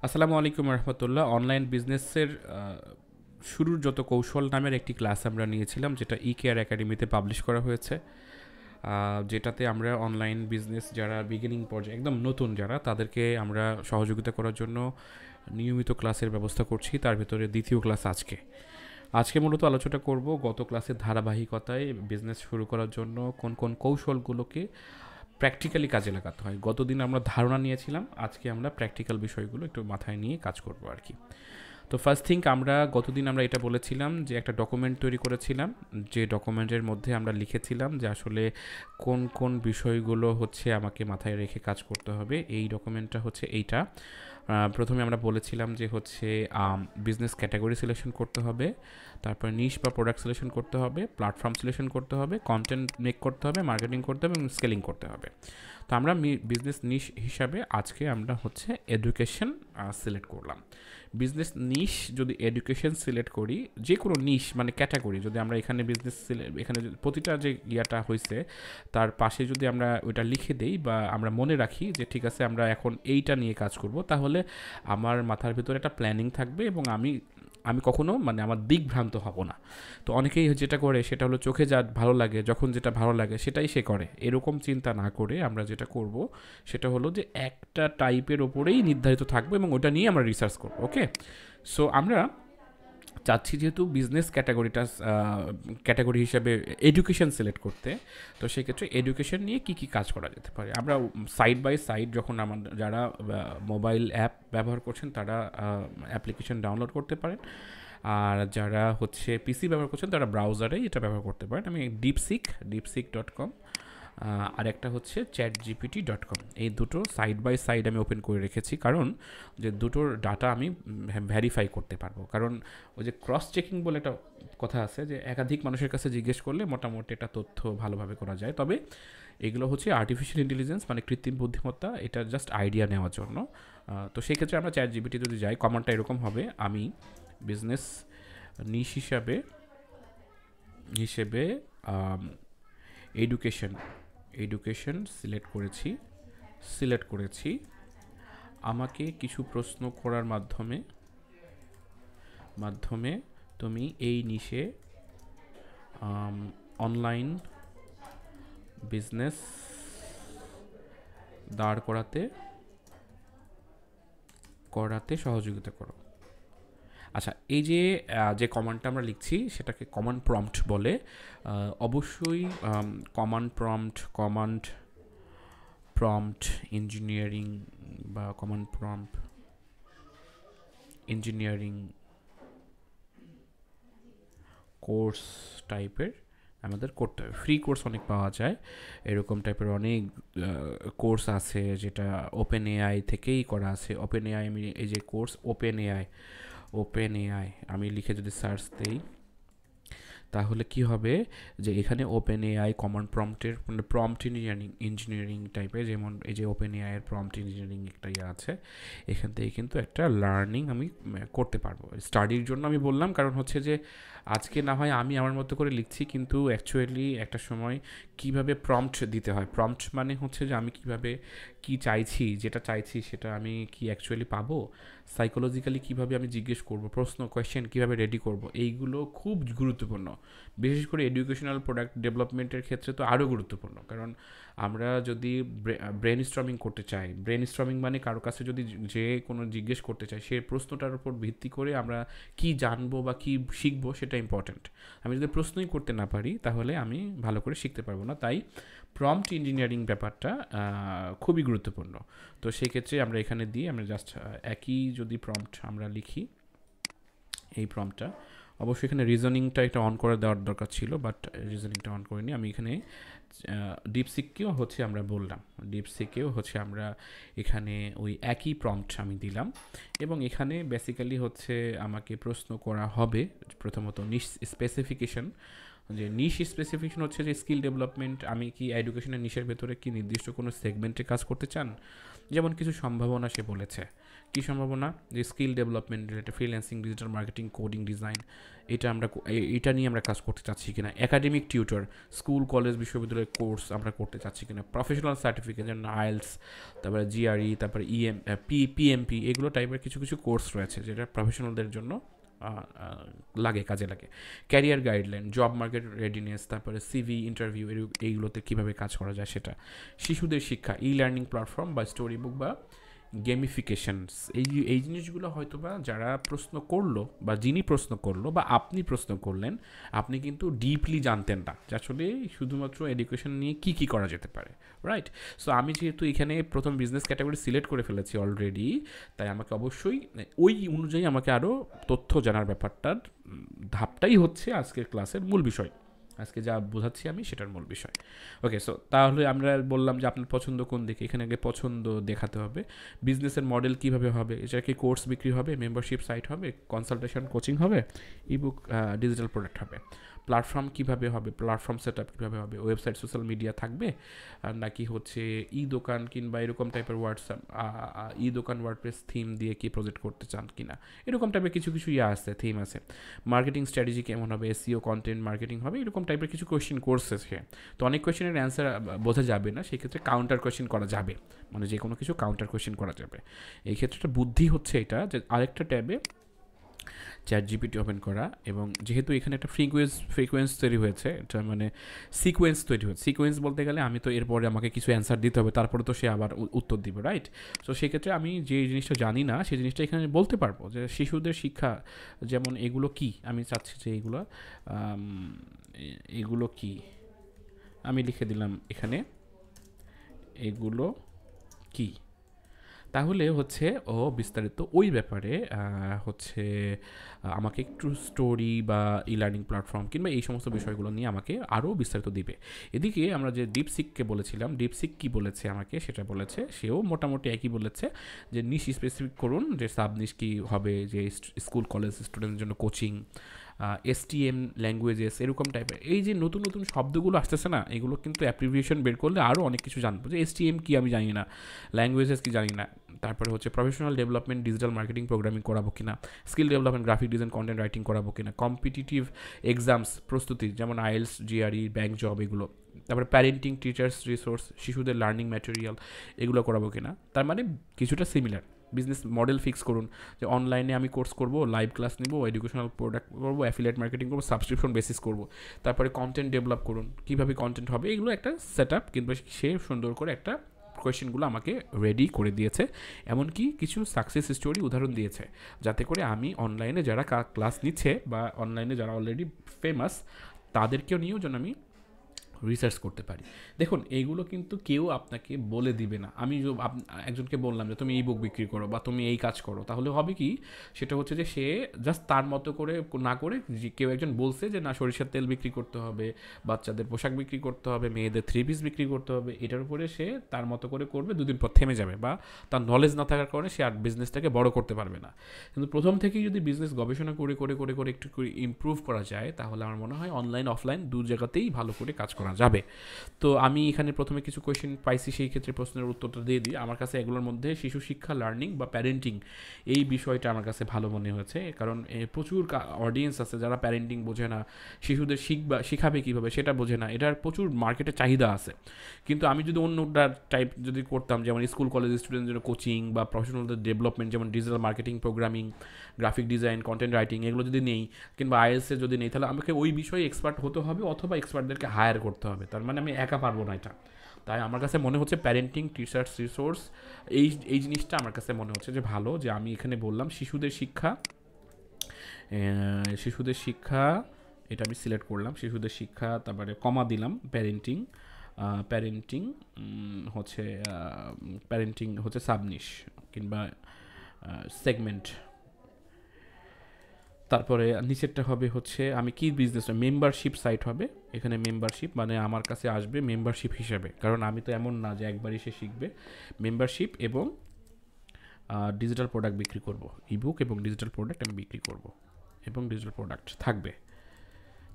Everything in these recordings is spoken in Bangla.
আসসালামু আলাইকুম রহমতুল্লাহ। অনলাইন বিজনেসের শুরুর যত কৌশল নামের একটি ক্লাস আমরা নিয়েছিলাম, যেটা কেয়ার একাডেমিতে পাবলিশ করা হয়েছে। যেটাতে আমরা অনলাইন বিজনেস যারা বিগিনিং পর্যায়ে একদম নতুন যারা, তাদেরকে আমরা সহযোগিতা করার জন্য নিয়মিত ক্লাসের ব্যবস্থা করছি। তার ভিতরে দ্বিতীয় ক্লাস আজকে মূলত আলোচনা করব গত ক্লাসের ধারাবাহিকতায় বিজনেস শুরু করার জন্য কোন কোন কৌশলগুলোকে প্র্যাকটিক্যালি কাজে লাগাতে হয়। গতদিন আমরা ধারণা নিয়েছিলাম, আজকে আমরা প্র্যাকটিক্যাল বিষয়গুলো একটু মাথায় নিয়ে কাজ করব আর কি। তো ফার্স্ট থিং, গতদিন আমরা এটা বলেছিলাম যে একটা ডকুমেন্ট তৈরি করেছিলাম, যে ডকুমেন্টের মধ্যে আমরা লিখেছিলাম যে আসলে কোন কোন বিষয়গুলো হচ্ছে আমাকে মাথায় রেখে কাজ করতে হবে। এই ডকুমেন্টটা হচ্ছে এইটা। প্রথমে আমরা বলেছিলাম যে হচ্ছে বিজনেস ক্যাটাগরি সিলেকশন করতে হবে, তারপর নিশ বা প্রোডাক্ট সিলেকশন করতে হবে, প্ল্যাটফর্ম সিলেকশন করতে হবে, কন্টেন্ট মেক করতে হবে, মার্কেটিং করতে হবে এবং স্কেলিং করতে হবে। তো আমরা বিজনেস নিশ হিসাবে আজকে আমরা হচ্ছে এডুকেশন সিলেক্ট করলাম। বিজনেস নিশ যদি এডুকেশন সিলেক্ট করি, যে কোনো নিশ মানে ক্যাটাগরি, যদি আমরা এখানে এখানে প্রতিটা যে ইয়াটা হয়েছে তার পাশে যদি আমরা ওইটা লিখে দেই বা আমরা মনে রাখি যে ঠিক আছে আমরা এখন এইটা নিয়ে কাজ করব, তাহলে আমার মাথার ভিতরে একটা প্ল্যানিং থাকবে এবং আমি কখনো মানে আমার দিকভ্রান্ত হব না। তো অনেকেই যেটা করে সেটা হলো চোখে যা ভালো লাগে, যখন যেটা ভালো লাগে সেটাই সে করে। এরকম চিন্তা না করে আমরা যেটা করব সেটা হলো যে একটা টাইপের ওপরেই নির্ধারিত থাকবো এবং ওটা নিয়ে আমরা রিসার্চ করবো। ওকে, সো আমরা চাচ্ছি যেহেতু বিজনেস ক্যাটাগরি হিসাবে এডুকেশন সিলেক্ট করতে, তো সেক্ষেত্রে এডুকেশন নিয়ে কী কী কাজ করা যেতে পারে। আমরা সাইড বাই সাইড যখন আমাদের যারা মোবাইল অ্যাপ ব্যবহার করছেন তারা অ্যাপ্লিকেশন ডাউনলোড করতে পারেন, আর যারা হচ্ছে পিসি ব্যবহার করছেন তারা ব্রাউজারে এটা ব্যবহার করতে পারেন। আমি ডিপসিক.com আর একটা হচ্ছে ChatGPT.com, এই দুটো সাইড বাই সাইড আমি ওপেন করে রেখেছি, কারণ যে দুটোর ডাটা আমি ভেরিফাই করতে পারবো। কারণ ওই যে ক্রস চেকিং বলে একটা কথা আছে, যে একাধিক মানুষের কাছে জিজ্ঞেস করলে মোটামুটি এটা তথ্য ভালোভাবে করা যায়। তবে এগুলো হচ্ছে আর্টিফিশিয়াল ইন্টেলিজেন্স মানে কৃত্রিম বুদ্ধিমত্তা, এটা জাস্ট আইডিয়া নেওয়ার জন্য। তো সেই ক্ষেত্রে আমরা ChatGPT যদি যাই, কমান্ডটা এরকম হবে। আমি বিজনেস নিশ হিসেবে এডুকেশন সিলেক্ট করেছি। আমাকে কিছু প্রশ্ন করার মাধ্যমে তুমি এই নিশে অনলাইন বিজনেস দাঁড় করাতে সহযোগিতা করো। আচ্ছা, এই যে কমান্ডটা আমরা লিখছি সেটাকে কমান্ড প্রম্পট বলে। অবশ্যই কমান্ড প্রম্পট ইঞ্জিনিয়ারিং বা কমান্ড প্রম্পট ইঞ্জিনিয়ারিং কোর্স টাইপের আমাদের করতে হবে। ফ্রি কোর্স অনেক পাওয়া যায়, এরকম টাইপের অনেক কোর্স আছে যেটা ওপেন এআই থেকেই করা আছে। ওপেন এআই, আমি এই যে কোর্স ওপেন এআই আমি লিখে যদি সার্চ দিই, তাহলে কি হবে যে এখানে ওপেন এআই কমান্ড প্রম্পটের মানে প্রম্পট ইঞ্জিনিয়ারিং টাইপের, যেমন এই যে ওপেন এআই এর প্রম্পট ইঞ্জিনিয়ারিং একটা ইয়ে আছে, এখান থেকে কিন্তু একটা লার্নিং আমি করতে পারবো। স্টাডির জন্য আমি বললাম, কারণ হচ্ছে যে আজকে না হয় আমি আমার মতো করে লিখছি, কিন্তু অ্যাকচুয়ালি একটা সময় কিভাবে প্রম্পট দিতে হয়, প্রম্পট মানে হচ্ছে যে আমি কিভাবে যেটা চাইছি সেটা আমি কি অ্যাকচুয়ালি পাবো, সাইকোলজিক্যালি কিভাবে আমি জিজ্ঞেস করব, কোয়েশ্চেন কিভাবে রেডি করব, এইগুলো খুব গুরুত্বপূর্ণ। বিশেষ করে এডুকেশনাল প্রোডাক্ট ডেভেলপমেন্টের ক্ষেত্রে তো আরও গুরুত্বপূর্ণ, কারণ আমরা যদি ব্রেন স্টর্মিং করতে চাই, ব্রেন স্টর্মিং মানে কারো কাছে যদি যে কোনো জিজ্ঞেস করতে চাই, সেই প্রশ্নটার উপর ভিত্তি করে আমরা কি জানবো বা কি শিখবো সেটা ইম্পর্ট্যান্ট। আমি যদি প্রশ্নই করতে না পারি তাহলে আমি ভালো করে শিখতে পারবো না। তাই প্রম্পট ইঞ্জিনিয়ারিং ব্যাপারটা খুবই গুরুত্বপূর্ণ। তো সেই ক্ষেত্রে আমরা এখানে দিয়ে আমরা জাস্ট একই যদি প্রম্পট আমরা লিখি, এই প্রম্পটটা অবশ্যই এখানে রিজনিংটা একটা অন করে দেওয়ার দরকার ছিল, বাট রিজনিংটা অন করিনি। আমি এখানে ডিপসিককেও হচ্ছে আমরা বললাম, ডিপসিকেও হচ্ছে আমরা এখানে ওই একই প্রম্পট আমি দিলাম, এবং এখানে বেসিক্যালি হচ্ছে আমাকে প্রশ্ন করা হবে প্রথমত স্পেসিফিকেশন, যে নিশ স্পেসিফিকেশন হচ্ছে যে স্কিল ডেভেলপমেন্ট, আমি কি এডুকেশনের নিশের ভেতরে কি নির্দিষ্ট কোনো সেগমেন্টে কাজ করতে চান, যেমন কিছু সম্ভাবনা সে বলেছে। কি সম্ভাবনা, যে skill development related, freelancing, digital marketing, coding, design, এটা নিয়ে আমরা কাজ করতে চাচ্ছি কিনা, একাডেমিক টিউটর, স্কুল কলেজ বিশ্ববিদ্যালয়ের কোর্স আমরা করতে চাচ্ছি কিনা, প্রফেশনাল সার্টিফিকেট যেমন আইএলস, তারপরে জিআরই, তারপরে পিএমপি, এগুলো টাইপের কিছু কিছু কোর্স রয়েছে যেটা প্রফেশনালদের জন্য কাজে লাগে। Career guideline, job market readiness, তারপরে সিভি, ইন্টারভিউ, এইগুলোতে কীভাবে কাজ করা যায় সেটা। শিশুদের শিক্ষা, ই লার্নিং প্ল্যাটফর্ম বা স্টোরি বুক বা গেমিফিকেশনস, এই জিনিসগুলো হয়তো বা যারা প্রশ্ন করলো বা যিনি প্রশ্ন করলো বা আপনি প্রশ্ন করলেন, আপনি কিন্তু ডিপলি জানতেন না যে আসলে শুধুমাত্র এডুকেশন নিয়ে কী কী করা যেতে পারে, রাইট? সো আমি যেহেতু এখানে প্রথম বিজনেস ক্যাটাগরি সিলেক্ট করে ফেলেছি অলরেডি, তাই আমাকে অবশ্যই ওই অনুযায়ী আমাকে আরও তথ্য জানার ব্যাপারটার ধাপটাই হচ্ছে আজকের ক্লাসের মূল বিষয়। আজকে যা বোঝাচ্ছি আমি সেটার মূল বিষয়। ওকে, সো তাহলে আমরা বললাম যে আপনার পছন্দ কোন দিকে, এখানে আগে পছন্দ দেখাতে হবে। বিজনেসের মডেল কীভাবে হবে, এটা কি কোর্স বিক্রি হবে, মেম্বারশিপ সাইট হবে, কনসালটেশন কোচিং হবে, ইবুক, ডিজিটাল প্রোডাক্ট হবে। প্ল্যাটফর্ম কীভাবে হবে, প্ল্যাটফর্ম সেট আপ কীভাবে হবে, ওয়েবসাইট, সোশ্যাল মিডিয়া থাকবে, নাকি হচ্ছে ই দোকান কিংবা এরকম টাইপের ই দোকান ওয়ার্ডপ্রেস থিম দিয়ে কি প্রজেক্ট করতে চান কিনা, এরকম টাইপের কিছু কিছু আছে, থিম আছে। মার্কেটিং স্ট্র্যাটেজি কেমন হবে, এসইও, কন্টেন্ট মার্কেটিং হবে, এরকম টাইপের কিছু কোয়েশ্চেন কোর্সেস। তো অনেক কোয়েশ্চেনের অ্যান্সার বোঝা যাবে না, সেক্ষেত্রে কাউন্টার কোয়েশ্চেন করা যাবে, মানে যে কোনো কিছু কাউন্টার কোয়েশ্চেন করা যাবে। এই ক্ষেত্রে বুদ্ধি হচ্ছে এটা যে আরেকটা ট্যাবে চ্যাট জিপিটি ওপেন করা, এবং যেহেতু এখানে একটা ফ্রিকোয়েন্স তৈরি হয়েছে, এটা মানে সিকোয়েন্স তৈরি হয়েছে। সিকোয়েন্স বলতে গেলে আমি তো এরপরে আমাকে কিছু অ্যান্সার দিতে হবে, তারপরে তো সে আবার উত্তর দিবে, রাইট? সো সেক্ষেত্রে আমি যে জিনিসটা জানি না সেই জিনিসটা এখানে বলতে পারবো, যে শিশুদের শিক্ষা যেমন এগুলো কি, আমি চাচ্ছি যে এগুলো কি, আমি লিখে দিলাম এখানে এগুলো কি। তাহলে হচ্ছে ও বিস্তারিত ওই ব্যাপারে হচ্ছে আমাকে একটু স্টোরি বা ই লার্নিং প্ল্যাটফর্ম কিংবা এই সমস্ত বিষয়গুলো নিয়ে আমাকে আরও বিস্তারিত দিবে। এদিকে আমরা যে ডিপসিককে বলেছিলাম, ডিপসিক কি বলেছে আমাকে সেটা বলেছে, সেও মোটামুটি একই বলেছে যে নিশ স্পেসিফিক করুন, যে সাব নিশ কী হবে, যে স্কুল কলেজ স্টুডেন্টের জন্য কোচিং, এসটিএম ল্যাঙ্গুয়েজেস, এরকম টাইপের। এই যে নতুন নতুন শব্দগুলো আসতেছে না, এগুলো কিন্তু অ্যাপ্রিভিয়েশন বের করলে আরও অনেক কিছু জানবো, যে এসটিএম কি আমি জানি না, ল্যাঙ্গুয়েজেস কি জানি না। তারপরে হচ্ছে professional development, digital marketing programming করাবো কিনা, skill development, graphic design, content writing করাবো কিনা, কম্পিটিটিভ এক্সামস প্রস্তুতি যেমন আইএলস, জিআরই, ব্যাংক জব, এগুলো। তারপরে প্যারেন্টিং, টিচার্স রিসোর্স, শিশুদের লার্নিং ম্যাটেরিয়াল, এগুলো করাবো কিনা। তার মানে কিছুটা সিমিলার। বিজনেস মডেল ফিক্স করুন, যে অনলাইনে আমি কোর্স করব, লাইভ ক্লাস নিব, এডুকেশনাল প্রোডাক্ট করবো, অ্যাফিলিয়েট মার্কেটিং করবো, সাবস্ক্রিপশন বেসিস করব। তারপরে কন্টেন্ট ডেভেলপ করুন, কীভাবে কন্টেন্ট হবে, এগুলো একটা সেট আপ, কিন্তু সে সুন্দর করে একটা কোয়েশ্চেনগুলো আমাকে রেডি করে দিয়েছে, এমনকি কিছু সাকসেস স্টোরি উদাহরণ দিয়েছে, যাতে করে আমি অনলাইনে যারা ক্লাস নিচ্ছে বা অনলাইনে যারা অলরেডি ফেমাস তাদেরকেও নিয়েও যেন আমি রিসার্চ করতে পারি। দেখুন, এইগুলো কিন্তু কেউ আপনাকে বলে দিবে না। আমি একজনকে বললাম যে তুমি এই বুক বিক্রি করো বা তুমি এই কাজ করো, তাহলে হবে কি, সেটা হচ্ছে যে সে জাস্ট তার মতো করে না করে, কেউ একজন বলছে যে না সরিষার তেল বিক্রি করতে হবে, বাচ্চাদের পোশাক বিক্রি করতে হবে, মেয়েদের 3 পিস বিক্রি করতে হবে, এটার উপরে সে তার মতো করে করবে, দুদিন পর থেমে যাবে, বা তার নলেজ না থাকার কারণে সে আর বিজনেসটাকে বড় করতে পারবে না। কিন্তু প্রথম থেকেই যদি বিজনেস গবেষণা করে করে করে করে একটু করে ইমপ্রুভ করা যায়, তাহলে আমার মনে হয় অনলাইন অফলাইন দু জায়গাতেই ভালো করে কাজ করা যাবে। তো আমি এখানে প্রথমে কিছু কোয়েশ্চেন পাইছি, সেই ক্ষেত্রে প্রশ্নের উত্তরটা দিয়ে দিই। আমার কাছে এগুলোর মধ্যে শিশু শিক্ষা, লার্নিং বা প্যারেন্টিং, এই বিষয়টা আমার কাছে ভালো মনে হয়েছে, কারণ প্রচুর অডিয়েন্স আছে যারা প্যারেন্টিং বোঝে না, শিশুদের শিখাবে কীভাবে সেটা বোঝে না, এটার প্রচুর মার্কেটে চাহিদা আছে। কিন্তু আমি যদি অন্যটা টাইপ যদি করতাম, যেমন স্কুল কলেজ স্টুডেন্টদের জন্য কোচিং বা প্রফেশনালদের ডেভেলপমেন্ট, যেমন digital marketing, programming, graphic design, content writing, এগুলো যদি নেই, কিংবা আইএলসে যদি নেই, তাহলে আমাকে ওই বিষয়ে এক্সপার্ট হতে হবে, অথবা এক্সপার্টদেরকে হায়ার করতে হবে। তার মানে আমি একা পারবো না এটা। তাই আমার কাছে মনে হচ্ছে প্যারেন্টিং, টিচার্স রিসোর্স, এই জিনিসটা আমার কাছে মনে হচ্ছে যে ভালো, যে আমি এখানে বললাম শিশুদের শিক্ষা, এটা আমি সিলেক্ট করলাম, শিশুদের শিক্ষা, তারপরে কমা দিলাম প্যারেন্টিং হচ্ছে সাবনিশ কিংবা সেগমেন্ট। তারপরে নিচেরটা হবে হচ্ছে আমি কি বিজনেস, মেম্বারশিপ সাইট হবে। এখানে মেম্বারশিপ মানে আমার কাছে আসবে মেম্বারশিপ হিসাবে, কারণ আমি তো এমন না যে একবারই সে শিখবে। মেম্বারশিপ এবং ডিজিটাল প্রোডাক্ট বিক্রি করব, ইবুক এবং ডিজিটাল প্রোডাক্ট আমি বিক্রি করব, এবং ডিজিটাল প্রোডাক্ট থাকবে।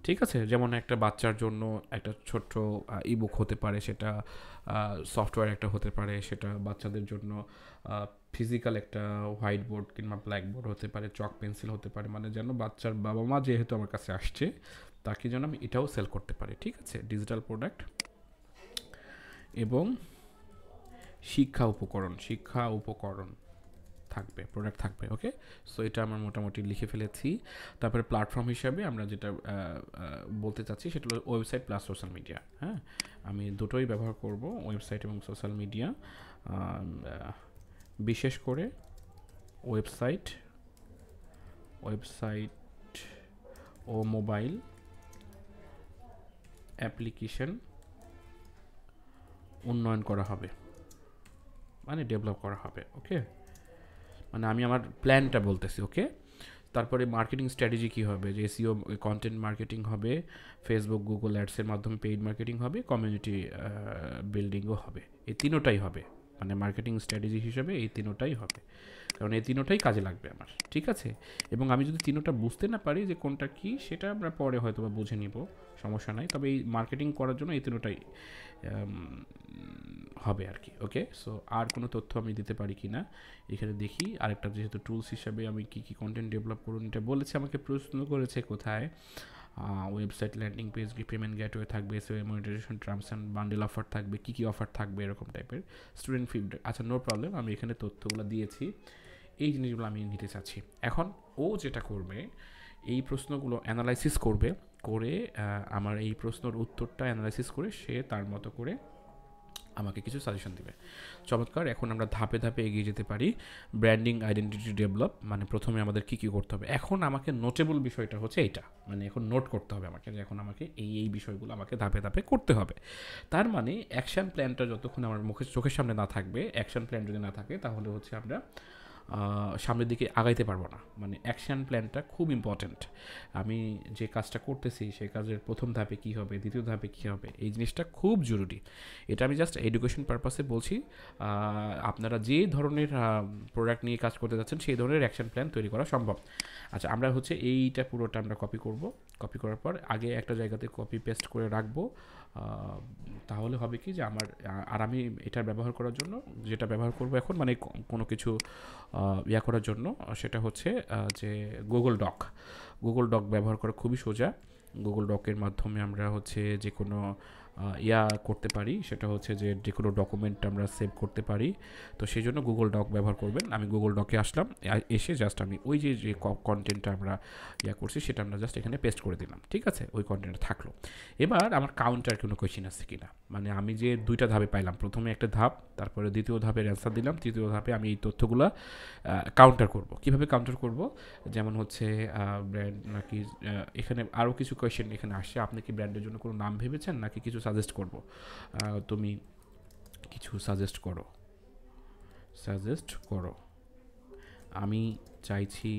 ঠিক আছে? যেমন একটা বাচ্চার জন্য একটা ছোট্ট ইবুক হতে পারে, সেটা সফটওয়্যার একটা হতে পারে, সেটা বাচ্চাদের জন্য ফিজিক্যাল একটা হোয়াইট বোর্ড কিংবা ব্ল্যাক বোর্ড হতে পারে, চক পেন্সিল হতে পারে, মানে যেন বাচ্চার বাবা মা যেহেতু আমার কাছে আসছে তাকে যেন আমি এটাও সেল করতে পারি। ঠিক আছে, ডিজিটাল প্রোডাক্ট এবং শিক্ষা উপকরণ থাকবে, প্রোডাক্ট থাকবে। ওকে, সো এটা আমার মোটামুটি লিখে ফেলেছি। তারপরে প্ল্যাটফর্ম হিসাবে আমরা যেটা বলতে চাচ্ছি সেটা হলো ওয়েবসাইট প্লাস সোশ্যাল মিডিয়া। হ্যাঁ, আমি দুটোই ব্যবহার করব, ওয়েবসাইট এবং সোশ্যাল মিডিয়া। বিশেষ করে ওয়েবসাইট ও মোবাইল অ্যাপ্লিকেশন উন্নয়ন করা হবে, মানে ডেভেলপ করা হবে। ওকে, মানে আমি আমার প্ল্যানটা বলতেছি। ওকে, তারপরে মার্কেটিং স্ট্র্যাটেজি কী হবে, যে এসইও কন্টেন্ট মার্কেটিং হবে, ফেসবুক গুগল অ্যাডসের মাধ্যমে পেইড মার্কেটিং হবে, কমিউনিটি বিল্ডিংও হবে। এই তিনোটাই হবে, মানে মার্কেটিং স্ট্র্যাটেজি হিসেবে এই তিনোটাই হবে, কারণ এই তিনোটাই কাজে লাগবে আমার। ঠিক আছে, এবং আমি যদি তিনোটা বুঝতে না পারি যে কোনটা কী, সেটা আমরা পরে হয়তো বা বুঝে নিব, সমস্যা নাই। তবে এই মার্কেটিং করার জন্য এই তিনোটাই হবে আর কি। ওকে, সো আর কোনো তথ্য আমি দিতে পারি কি না এখানে দেখি। আরেকটা যেহেতু টুলস হিসাবে আমি কী কী কন্টেন্ট ডেভেলপ করুন এটা বলেছে, আমাকে প্রশ্ন করেছে কোথায়। Website landing page, payment gateway থাকবে, SEO monetisation, terms and bundle offer থাকবে, কী কী অফার থাকবে এরকম টাইপের, স্টুডেন্ট ফিডব্যাক। আচ্ছা, নো প্রবলেম, আমি এখানে তথ্যগুলো দিয়েছি, এই জিনিসগুলো আমি নিতে চাচ্ছি। এখন ও যেটা করবে, এই প্রশ্নগুলো অ্যানালাইসিস করবে, করে আমার এই প্রশ্নের উত্তরটা অ্যানালাইসিস করে সে তার মতো করে আমাকে কিছু সাজেশন দিবে। চমৎকার, এখন আমরা ধাপে ধাপে এগিয়ে যেতে পারি। ব্র্যান্ডিং আইডেন্টিটি ডেভেলপ, মানে প্রথমে আমাদের কী কী করতে হবে। এখন আমাকে নোটেবল বিষয়টা হচ্ছে এইটা, মানে এখন নোট করতে হবে আমাকে, যে এখন আমাকে এই বিষয়গুলো আমাকে ধাপে ধাপে করতে হবে। তার মানে অ্যাকশন প্ল্যানটা যতক্ষণ আমার চোখের সামনে না থাকবে, অ্যাকশন প্ল্যান যদি না থাকে, তাহলে হচ্ছে আমরা সামনের দিকে আগাইতে পারবো না। মানে অ্যাকশন প্ল্যানটা খুব ইম্পর্ট্যান্ট। আমি যে কাজটা করতেছি সেই কাজের প্রথম ধাপে কী হবে, দ্বিতীয় ধাপে কী হবে, এই জিনিসটা খুব জরুরি। এটা আমি জাস্ট এডুকেশন পারপাসে বলছি। আপনারা যে ধরনের প্রোডাক্ট নিয়ে কাজ করতে যাচ্ছেন সেই ধরনের অ্যাকশন প্ল্যান তৈরি করা সম্ভব। আচ্ছা, আমরা হচ্ছে এইটা পুরোটা আমরা কপি করব। কপি করার পর আগে একটা জায়গাতে কপি পেস্ট করে রাখবো। তাহলে হবে কি যে আমার আর আমি এটার ব্যবহার করার জন্য যেটা ব্যবহার করব এখন, মানে কোনো কিছু ইয়া করার জন্য, সেটা হচ্ছে যে গুগল ডক ব্যবহার করা খুবই সোজা। গুগল ডকের মাধ্যমে আমরা হচ্ছে যে কোনো ইয়া করতে পারি, সেটা হচ্ছে যে কোনো ডকুমেন্ট আমরা সেভ করতে পারি। তো সেই জন্য গুগল ডক ব্যবহার করবেন। আমি গুগল ডকে আসলাম, এসে জাস্ট আমি ওই যে কন্টেন্টটা আমরা ইয়া করছি সেটা আমরা জাস্ট এখানে পেস্ট করে দিলাম। ঠিক আছে, ওই কন্টেন্টটা থাকলো। এবার আমার কাউন্টার কোনো কোয়েশ্চেন আছে কি না, মানে আমি যে দুইটা ধাপে পাইলাম, প্রথমে একটা ধাপ, তারপরে দ্বিতীয় ধাপের অ্যান্সার দিলাম, তৃতীয় ধাপে আমি এই তথ্যগুলো কাউন্টার করব। কিভাবে কাউন্টার করব, যেমন হচ্ছে ব্র্যান্ড নাকি, এখানে আরও কিছু কোয়েশ্চেন এখানে আসছে, আপনি কি ব্র্যান্ডের জন্য কোনো নাম ভেবেছেন নাকি কিছু সাজেস্ট করব, তুমি কিছু সাজেস্ট করো। আমি চাইছি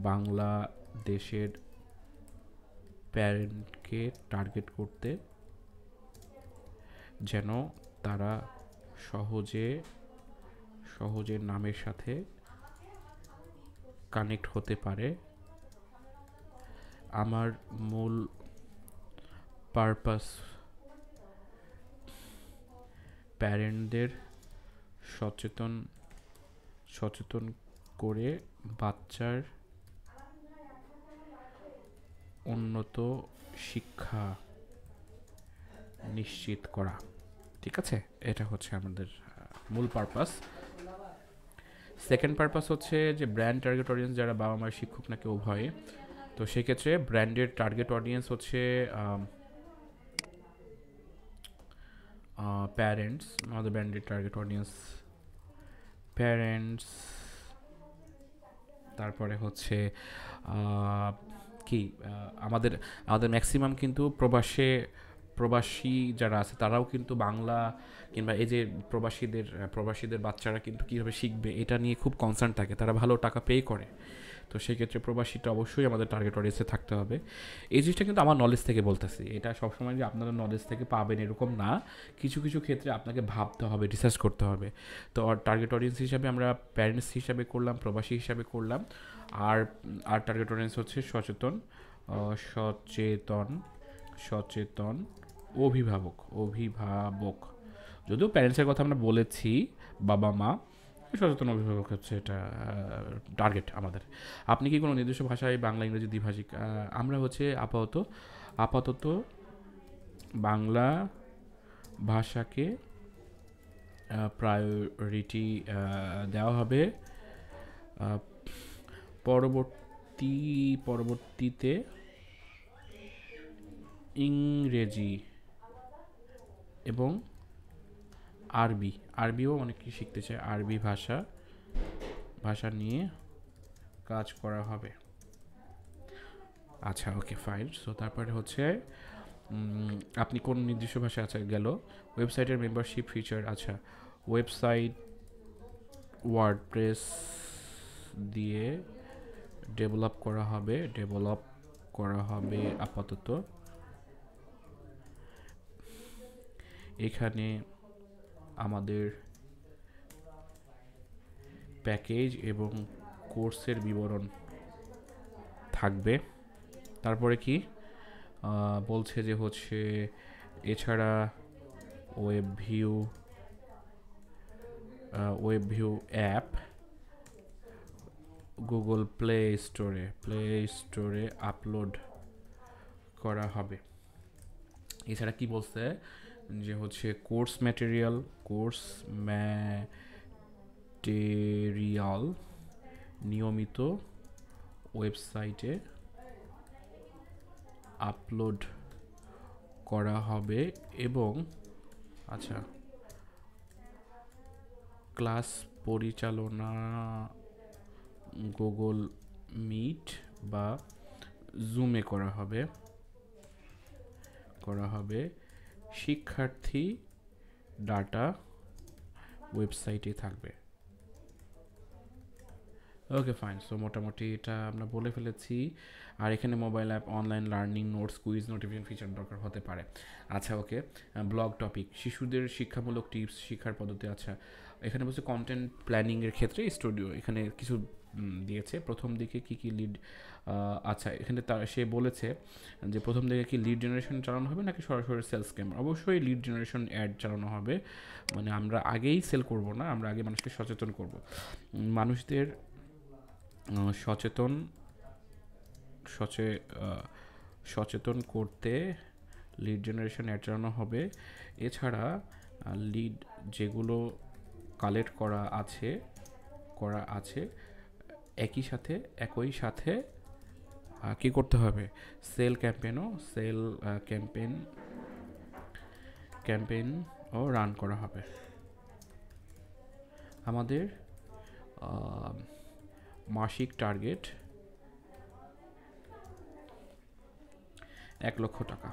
বাংলাদেশের প্যারেন্টকে টার্গেট করতে, যেন তারা সহজে নামের সাথে কানেক্ট হতে পারে। আমার মূল পারপাস প্যারেন্টদের সচেতন করে বাচ্চার উন্নত শিক্ষা নিশ্চিত করা। ঠিক আছে, এটা হচ্ছে আমাদের মূল পারপাস। সেকেন্ড পারপাস হচ্ছে যে ব্র্যান্ড টার্গেট অডিয়েন্স যারা বাবা মায়ের শিক্ষক নাকি উভয়ে। তো সেক্ষেত্রে ব্র্যান্ডের টার্গেট অডিয়েন্স হচ্ছে প্যারেন্টস। আমাদের ব্র্যান্ডের টার্গেট অডিয়েন্স প্যারেন্টস। তারপরে হচ্ছে কি, আমাদের ম্যাক্সিমাম কিন্তু প্রবাসী যারা আছে তারাও কিন্তু বাংলা কিংবা এই যে প্রবাসীদের বাচ্চারা কিন্তু কীভাবে শিখবে এটা নিয়ে খুব কনসার্ন থাকে, তারা ভালো টাকা পে করে। তো সেক্ষেত্রে প্রবাসীটা অবশ্যই আমাদের টার্গেট অডিয়েন্সে থাকতে হবে। এই জিনিসটা কিন্তু আমার নলেজ থেকে বলতেছি, এটা সবসময় যে আপনারা নলেজ থেকে পাবেন এরকম না, কিছু কিছু ক্ষেত্রে আপনাকে ভাবতে হবে, রিসার্চ করতে হবে। তো টার্গেট অডিয়েন্স হিসাবে আমরা প্যারেন্টস হিসাবে করলাম, প্রবাসী হিসাবে করলাম, আর টার্গেট অডিয়েন্স হচ্ছে সচেতন সচেতন সচেতন অভিভাবক যদিও প্যারেন্টসের কথা আমরা বলেছি, বাবা মা, সচেতন অভিভাবক হচ্ছে এটা টার্গেট আমাদের। আপনি কি কোনো নির্দিষ্ট ভাষায় বাংলা ইংরেজি দ্বিভাষিক? আমরা হচ্ছে আপাতত বাংলা ভাষাকে প্রায়োরিটি দেওয়া হবে। পরবর্তীতে ইংরেজি এবং আরবিও অনেক কিছু শিখতে চায়, আরবি ভাষা নিয়ে কাজ করা হবে। আচ্ছা, ওকে, ফাইন। সো তারপরে হচ্ছে আপনি কোন নির্দিষ্ট ভাষা আছে গেল। ওয়েবসাইটের মেম্বারশিপ ফিচার, আচ্ছা, ওয়েবসাইট ওয়ার্ডপ্রেস দিয়ে ডেভেলপ করা হবে আপাতত। এখানে আমাদের প্যাকেজ এবং কোর্সের বিবরণ থাকবে। তারপরে কি বলছে যে হচ্ছে এছাড়া web view app Google play স্টোরে আপলোড করা হবে। এছাড়া কি বলছে যে হচ্ছে কোর্স ম্যাটেরিয়াল নিয়মিত ওয়েবসাইটে আপলোড করা হবে এবং আচ্ছা, ক্লাস পরিচালনা গুগল মিট বা জুমে করা হবে। শিক্ষার্থী ডাটা ওয়েবসাইটে থাকবে। ওকে, ফাইন। সো মোটামুটি এটা আমরা বলে ফেলেছি। আর এখানে mobile app, online learning, notes, quiz, notification feature দরকার হতে পারে। আচ্ছা, ওকে। ব্লগ টপিক, শিশুদের শিক্ষামূলক টিপস, শিক্ষার পদ্ধতি। আচ্ছা, এখানে বলছে কন্টেন্ট প্ল্যানিংয়ের ক্ষেত্রে স্টুডিও, এখানে কিছু দিয়েছে। প্রথম দিকে কি লিড, আচ্ছা, এখানে সে বলেছে যে প্রথম দিকে কি লিড জেনারেশন চালানো হবে নাকি সরাসরি সেলস ক্যাম্প। অবশ্যই লিড জেনারেশন অ্যাড চালানো হবে, মানে আমরা আগেই সেল করব না, আমরা আগে মানুষকে সচেতন করব। মানুষদের সচেতন করতে লিড জেনারেশন অ্যাড চালানো হবে। এছাড়া লিড যেগুলো কালেক্ট করা আছে একই সাথে কি করতে হবে, সেল ক্যাম্পেইনও রান করা হবে। আমাদের মাসিক টার্গেট 1 লক্ষ টাকা।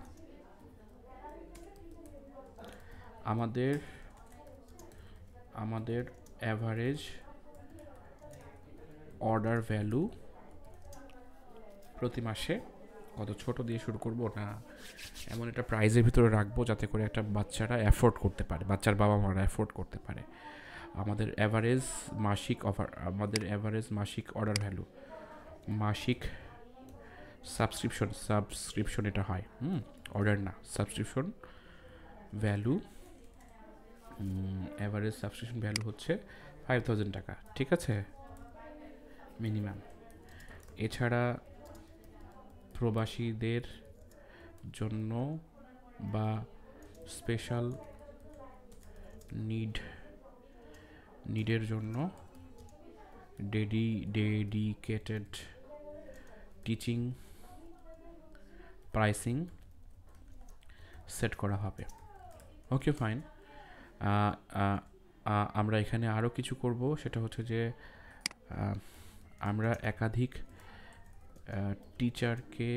আমাদের অ্যাভারেজ অর্ডার ভ্যালু প্রতি মাসে কত, ছোট দিয়ে শুরু করব না, এমন একটা প্রাইজের ভিতরে রাখবো যাতে করে একটা বাচ্চারা অ্যাফোর্ড করতে পারে, বাচ্চার বাবা মারা অ্যাফোর্ড করতে পারে। আমাদের অ্যাভারেজ মাসিক অর্ডার ভ্যালু, মাসিক সাবস্ক্রিপশন এটা হয়, অর্ডার না, subscription value, average subscription value হচ্ছে 5,000 টাকা, ঠিক আছে, মিনিমাম। এছাড়া প্রবাসীদের জন্য বা স্পেশাল নিডের জন্য ডেডিকেটেড টিচিং প্রাইসিং সেট করা হবে। ওকে, ফাইন। আমরা এখানে আরও কিছু করব, সেটা হচ্ছে যে আমরা একাধিক টিচারকে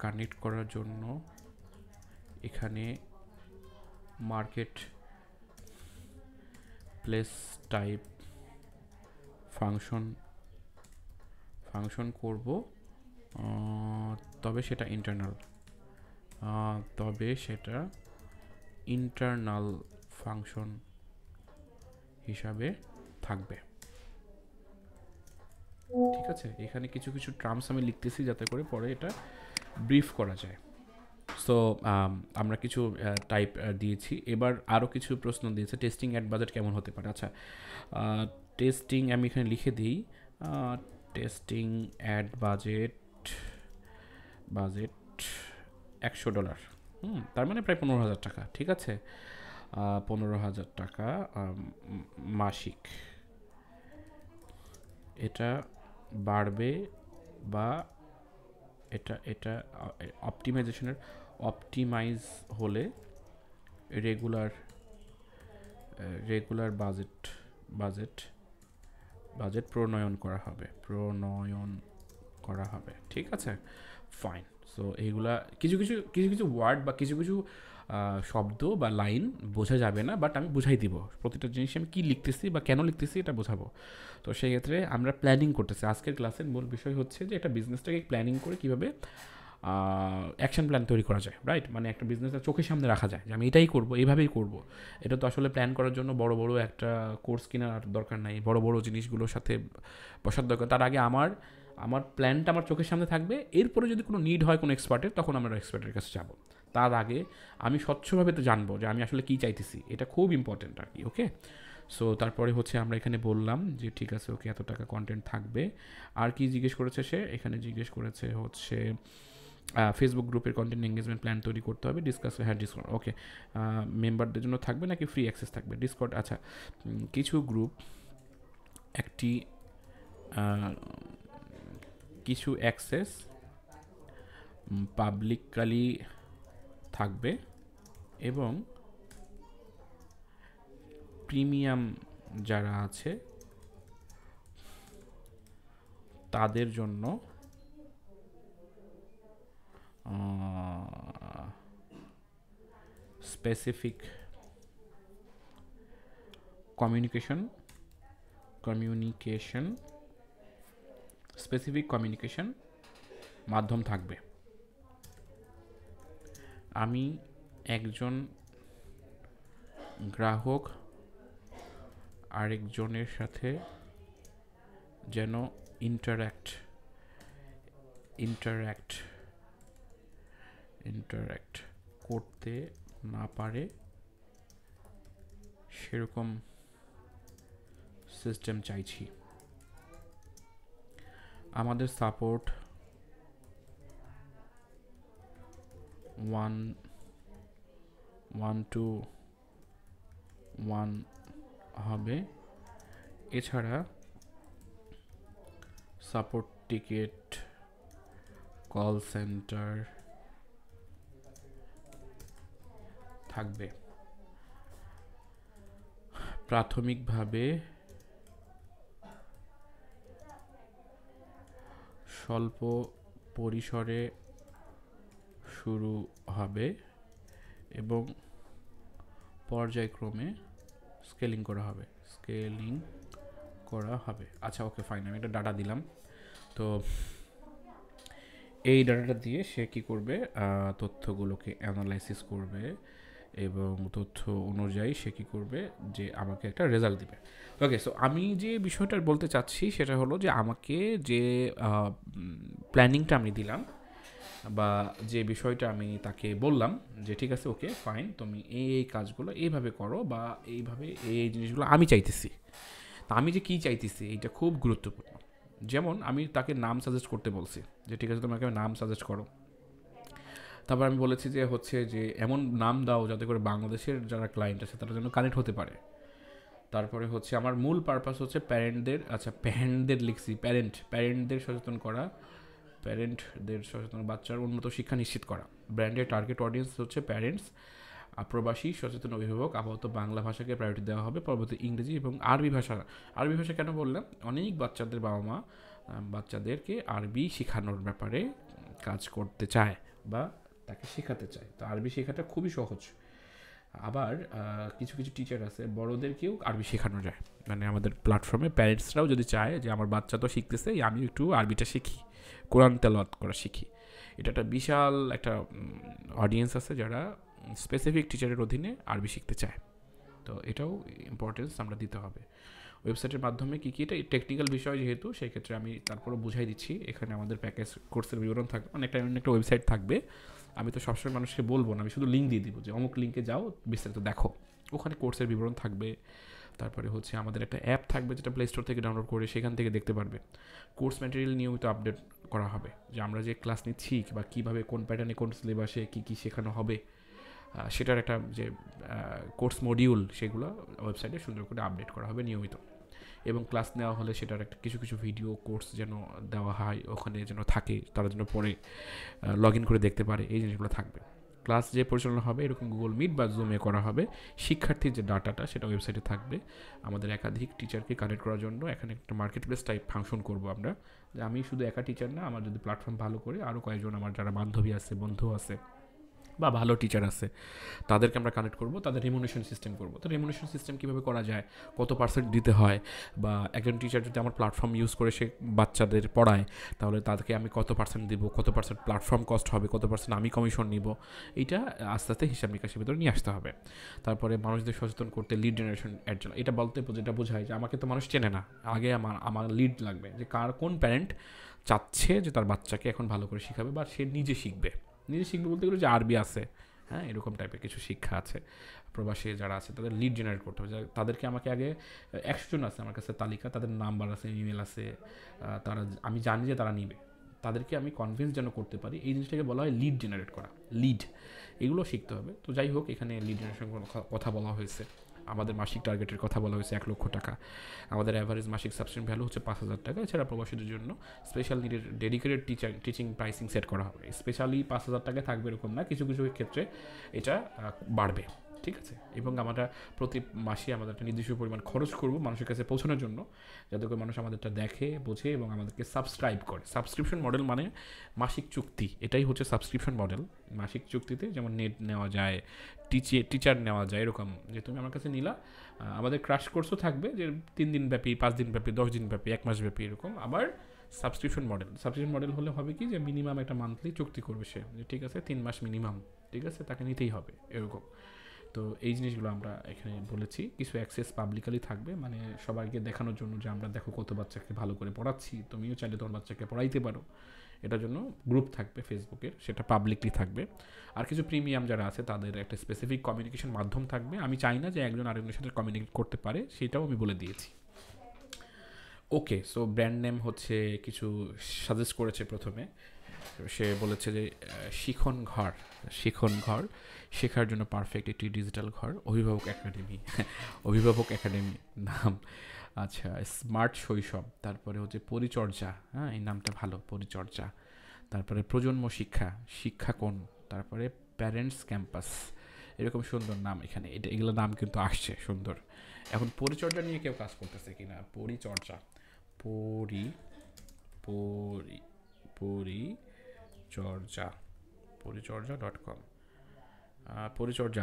কানেক্ট করার জন্য এখানে মার্কেট প্লেস টাইপ ফাংশন করব, তবে সেটা ইন্টারনাল ফাংশন হিসাবে থাকবে। ঠিক আছে, এখানে কিছু কিছু টার্মস আমি লিখতেছি যাতে করে পরে এটা ব্রিফ করা যায়। সো আমরা কিছু টাইপ দিয়েছি, এবার আরও কিছু প্রশ্ন দিয়েছে। টেস্টিং অ্যাড বাজেট কেমন হতে পারে? আচ্ছা, টেস্টিং আমি এখানে লিখে দিই, টেস্টিং অ্যাড বাজেট বাজেট $100, তার মানে প্রায় 15,000 টাকা। ঠিক আছে, 15,000 টাকা মাসিক। এটা বাড়বে বা এটা এটা অপটিমাইজ হলে রেগুলার রেগুলার বাজেট বাজেট প্রণয়ন করা হবে। ঠিক আছে, ফাইন। সো এইগুলা কিছু কিছু কিছু কিছু ওয়ার্ড বা কিছু কিছু শব্দ বা লাইন বোঝা যাবে না, বাট আমি বুঝাই দিব প্রতিটা জিনিস আমি কী লিখতেছি বা কেন লিখতেছি এটা বোঝাবো। তো সেই ক্ষেত্রে আমরা প্ল্যানিং করতেছি। আজকের ক্লাসের মূল বিষয় হচ্ছে যে একটা বিজনেসটাকে প্ল্যানিং করে কীভাবে অ্যাকশন প্ল্যান তৈরি করা যায়, রাইট? মানে একটা বিজনেসের চোখের সামনে রাখা যায় যে আমি এটাই করবো, এইভাবেই করবো। এটা তো আসলে প্ল্যান করার জন্য বড় বড় একটা কোর্স কেনার দরকার নাই, বড় বড় জিনিসগুলোর সাথে বসার দরকার। তার আগে আমার প্ল্যানটা আমার চোখের সামনে থাকবে, এরপরে যদি কোনো নিড হয় কোনো এক্সপার্টের, তখন আমরা এক্সপার্টের কাছে যাব। তার আগে আমি স্বচ্ছভাবে তো জানবো যে আমি আসলে কী চাইতেছি, এটা খুব ইম্পর্টেন্ট আর কি। ওকে, সো তারপরে হচ্ছে আমরা এখানে বললাম যে ঠিক আছে, ওকে, এত টাকা কন্টেন্ট থাকবে। আর কি জিজ্ঞেস করেছে সে? এখানে জিজ্ঞেস করেছে হচ্ছে ফেসবুক গ্রুপের কন্টেন্ট এঙ্গেজমেন্ট প্ল্যান তৈরি করতে হবে, ডিসকাস। হ্যাঁ, ডিসকর্ড। ওকে, মেম্বারদের জন্য থাকবে নাকি ফ্রি অ্যাক্সেস থাকবে? ডিসকর্ড। আচ্ছা, কিছু গ্রুপ একটি কিছু অ্যাক্সেস পাবলিকালি থাকবে এবং প্রিমিয়াম যারা আছে তাদের জন্য স্পেসিফিক কমিউনিকেশন মাধ্যম থাকবে। আমি একজন গ্রাহক আরেকজনের সাথে যেন ইন্টারঅ্যাক্ট করতে না পারে সেরকম সিস্টেম চাইছি। আমাদের সাপোর্ট ওয়ান টু ওয়ান হবে। এছাড়া সাপোর্ট টিকেট, কল সেন্টার থাকবে। প্রাথমিকভাবে স্বল্প পরিসরে শুরু হবে এবং পর্যায়ক্রমে স্কেলিং করা হবে। আচ্ছা, ওকে, ফাইন, আমি একটা ডাটা দিলাম। তো এই ডাটাটা দিয়ে সে কী করবে? তথ্যগুলোকে অ্যানালাইসিস করবে এবং তথ্য অনুযায়ী সে কী করবে? যে আমাকে একটা রেজাল্ট দিবে। ওকে, সো আমি যে বিষয়টা বলতে চাচ্ছি সেটা হলো যে আমাকে যে প্ল্যানিংটা আমি দিলাম বা যে বিষয়টা আমি তাকে বললাম যে ঠিক আছে, ওকে, ফাইন, তুমি এই কাজগুলো এইভাবে করো বা এইভাবে এই জিনিসগুলো আমি চাইতেছি। তা আমি যে কী চাইতেছি এইটা খুব গুরুত্বপূর্ণ। যেমন আমি তাকে নাম সাজেস্ট করতে বলছি যে ঠিক আছে, তোমাকে নাম সাজেস্ট করো। তারপর আমি বলেছি যে হচ্ছে যে এমন নাম দাও যাতে করে বাংলাদেশের যারা ক্লায়েন্ট আছে তারা যেন কানেক্ট হতে পারে। তারপরে হচ্ছে আমার মূল পারপাস হচ্ছে প্যারেন্টদের লিখছি, প্যারেন্টদের সচেতন বাচ্চার উন্নত শিক্ষা নিশ্চিত করা। ব্র্যান্ডের টার্গেট অডিয়েন্স হচ্ছে প্যারেন্টস, প্রবাসী সচেতন অভিভাবক। আপাতত বাংলা ভাষাকে প্রায়োরিটি দেওয়া হবে, পরবর্তী ইংরেজি এবং আরবি ভাষা কেন বললাম? অনেক বাচ্চাদের বাবা মা বাচ্চাদেরকে আরবি শেখানোর ব্যাপারে কাজ করতে চায় বা তাকে শেখাতে চায়। তো আরবি শেখাটা খুবই সহজ। আবার কিছু কিছু টিচার আছে বড়োদেরকেও আরবি শেখানো যায়, মানে আমাদের প্ল্যাটফর্মে প্যারেন্টসরাও যদি চায় যে আমার বাচ্চা তো শিখতেছে, আমি একটু আরবিটা শিখি, কোরআন তেলাওয়াত করা শিখি। এটা একটা বিশাল একটা অডিয়েন্স আছে যারা স্পেসিফিক টিচারের অধীনে আরবি শিখতে চায়। তো এটাও ইম্পর্টেন্স আমরা দিতে হবে। ওয়েবসাইটের মাধ্যমে কী কী, এটা টেকনিক্যাল বিষয় যেহেতু, সেই ক্ষেত্রে আমি তারপরে বুঝাই দিচ্ছি। এখানে আমাদের প্যাকেজ কোর্সের বিবরণ থাকবে, অনেকটা ওয়েবসাইট থাকবে। আমি তো সবসময় মানুষকে বলবো না, আমি শুধু লিঙ্ক দিয়ে দিব যে অমুক লিঙ্কে যাও, বিস্তারিত দেখো। ওখানে কোর্সের বিবরণ থাকবে। তারপরে হচ্ছে আমাদের একটা অ্যাপ থাকবে যেটা প্লে স্টোর থেকে ডাউনলোড করে সেখান থেকে দেখতে পারবে। কোর্স ম্যাটেরিয়াল নিয়মিত আপডেট করা হবে, যে আমরা যে ক্লাস নিচ্ছি বা কীভাবে কোন প্যাটার্নে কোন সিলেবাসে কী কী শেখানো হবে, সেটার একটা যে কোর্স মডিউল, সেগুলো ওয়েবসাইটে সুন্দর করে আপডেট করা হবে নিয়মিত। এবং ক্লাস নেওয়া হলে সেটার একটা কিছু কিছু ভিডিও কোর্স যেন দেওয়া হয়, ওখানে যেন থাকে, তারা যেন পরে লগ ইন করে দেখতে পারে, এই জিনিসগুলো থাকবে। ক্লাস যে পরিচালনা হবে এরকম গুগল মিট বা জুমে করা হবে। শিক্ষার্থীর যে ডাটাটা সেটা ওয়েবসাইটে থাকবে। আমাদের একাধিক টিচারকে কানেক্ট করার জন্য এখানে একটা মার্কেট প্লেস টাইপ ফাংশন করবো আমরা, যে আমি শুধু একা টিচার না, আমার যদি প্ল্যাটফর্ম ভালো করে আরও কয়েকজন আমার যারা বান্ধবী আছে, বন্ধু আছে বা ভালো টিচার আছে, তাদেরকে আমরা কানেক্ট করবো, তাদের রেমুনেশন সিস্টেম করবো। তো রেমুনেশন সিস্টেম কীভাবে করা যায়, কত পার্সেন্ট দিতে হয়, বা একজন টিচার যদি আমার প্ল্যাটফর্ম ইউজ করে সে বাচ্চাদের পড়ায়, তাহলে তাদেরকে আমি কত পার্সেন্ট দিব, কত পার্সেন্ট প্ল্যাটফর্ম কস্ট হবে, কত পার্সেন্ট আমি কমিশন নিব, এইটা আস্তে আস্তে হিসাব নিকাশের ভিতরে নিয়ে আসতে হবে। তারপরে মানুষদের সচেতন করতে লিড জেনারেশন অ্যাড চলা, এটা বলতে যেটা বোঝায় যে আমাকে তো মানুষ চেনে না, আগে আমার লিড লাগবে, যে কোন প্যারেন্ট চাচ্ছে যে তার বাচ্চাকে এখন ভালো করে শেখাবে বা সে নিজে শিখবে বলতে গেলে যে আরবি আছে, হ্যাঁ, এরকম টাইপের কিছু শিক্ষা আছে। প্রবাসী যারা আছে তাদের লিড জেনারেট করতে হবে, তাদেরকে আমাকে আগে 100 জন আছে আমার কাছে তালিকা, তাদের নাম্বার আছে, ইমেল আছে, তারা আমি জানি যে তারা নিবে, তাদেরকে আমি কনভিন্স যেন করতে পারি, এই জিনিসটাকে বলা হয় লিড জেনারেট করা। লিড, এগুলো শিখতে হবে। তো যাই হোক, এখানে লিড জেনারেশন কথা বলা হয়েছে, আমাদের মাসিক টার্গেটের কথা বলা হয়েছে 1 লক্ষ টাকা, আমাদের অ্যাভারেজ মাসিক সাবস্ক্রিপশন ভ্যালু হচ্ছে 5,000 টাকা। এছাড়া প্রবাসীদের জন্য স্পেশাল নিডের ডেডিকেটেড টিচিং প্রাইসিং সেট করা হবে। স্পেশালি 5,000 টাকায় থাকবে এরকম না, কিছু কিছু ক্ষেত্রে এটা বাড়বে, ঠিক আছে। এবং আমরা প্রতি মাসে আমাদের একটা নির্দিষ্ট পরিমাণ খরচ করব মানুষের কাছে পৌঁছানোর জন্য, যাতে করে মানুষ আমাদেরটা দেখে, বোঝে এবং আমাদেরকে সাবস্ক্রাইব করে। সাবস্ক্রিপশন মডেল মানে মাসিক চুক্তি, এটাই হচ্ছে সাবস্ক্রিপশন মডেল। মাসিক চুক্তিতে যেমন নেট নেওয়া যায়, টিচার নেওয়া যায়, এরকম যে তুমি আমার কাছে নিলা, আমাদের ক্রাশ কোর্সও থাকবে, যে 3 দিন ব্যাপী, 5 দিন ব্যাপী, 10 দিন ব্যাপী, 1 মাস ব্যাপী, এরকম। আবার সাবস্ক্রিপশন মডেল হলে হবে কি, যে মিনিমাম একটা মান্থলি চুক্তি করবে সে, যে ঠিক আছে 3 মাস মিনিমাম, ঠিক আছে, তাকে নিতেই হবে, এরকম। তো এই জিনিসগুলো আমরা এখানে বলেছি। কিছু অ্যাক্সেস পাবলিকালি থাকবে, মানে সবাইকে দেখানোর জন্য যে আমরা দেখো কত বাচ্চাকে ভালো করে পড়াচ্ছি, তুমিও চাইলে তোমার বাচ্চাকে পড়াইতে পারো, এটার জন্য গ্রুপ থাকবে ফেসবুকের, সেটা পাবলিকলি থাকবে। আর কিছু প্রিমিয়াম যারা আছে তাদের একটা স্পেসিফিক কমিউনিকেশন মাধ্যম থাকবে, আমি চাই না যে একজন আরেকজনের সাথে কমিউনিকেট করতে পারে, সেটাও আমি বলে দিয়েছি। ওকে, সো ব্র্যান্ড নেম হচ্ছে কিছু সাজেস্ট করেছে প্রথমে, সে বলেছে যে শিখন ঘর শেখার জন্য পারফেক্ট একটি ডিজিটাল ঘর, অভিভাবক একাডেমি নাম। আচ্ছা, স্মার্ট শৈশব, তারপরে হচ্ছে পরিচর্যা, হ্যাঁ এই নামটা ভালো, পরিচর্যা। তারপরে প্রজন্ম শিক্ষা কোণ, তারপরে প্যারেন্টস ক্যাম্পাস, এরকম সুন্দর নাম এখানে, এগুলো নাম কিন্তু আসছে সুন্দর। এখন পরিচর্যা নিয়ে কেউ কাজ করতেছে কিনা, পরিচর্যা পরিচর্যা.com, পরিচর্যা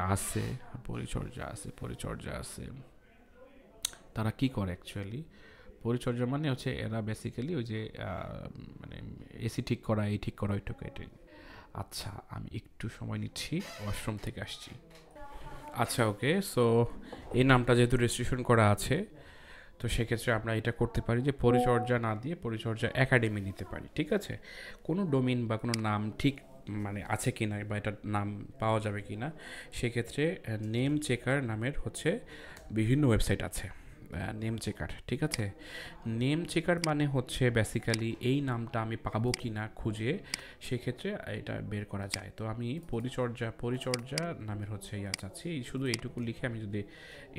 আছে। তারা কি করে অ্যাকচুয়ালি, পরিচর্যা মানে হচ্ছে এরা বেসিক্যালি ওই যে মানে এসি ঠিক করা, এই ঠিক করা, ওইটুকু, এটাই। আচ্ছা, আমি একটু সময় নিচ্ছি, ওয়াশরুম থেকে আসছি। আচ্ছা, ওকে, সো এই নামটা যেহেতু রেজিস্ট্রেশন করা আছে, তো সেক্ষেত্রে আমরা এটা করতে পারি যে পরিচর্যা না দিয়ে পরিচর্যা একাডেমি নিতে পারি, ঠিক আছে। কোনো ডোমেইন বা কোনো নাম ঠিক মানে আছে কি না, বা এটার নাম পাওয়া যাবে কি না, সেক্ষেত্রে নেম চেকার নামের হচ্ছে বিভিন্ন ওয়েবসাইট আছে, নেম চেকার, ঠিক আছে। নেম চেকার মানে হচ্ছে বেসিক্যালি এই নামটা আমি পাবো কি না খুঁজে, সেক্ষেত্রে এটা বের করা যায়। তো আমি পরিচর্যা নামের হচ্ছে চাচ্ছি, শুধু এইটুকু লিখে আমি যদি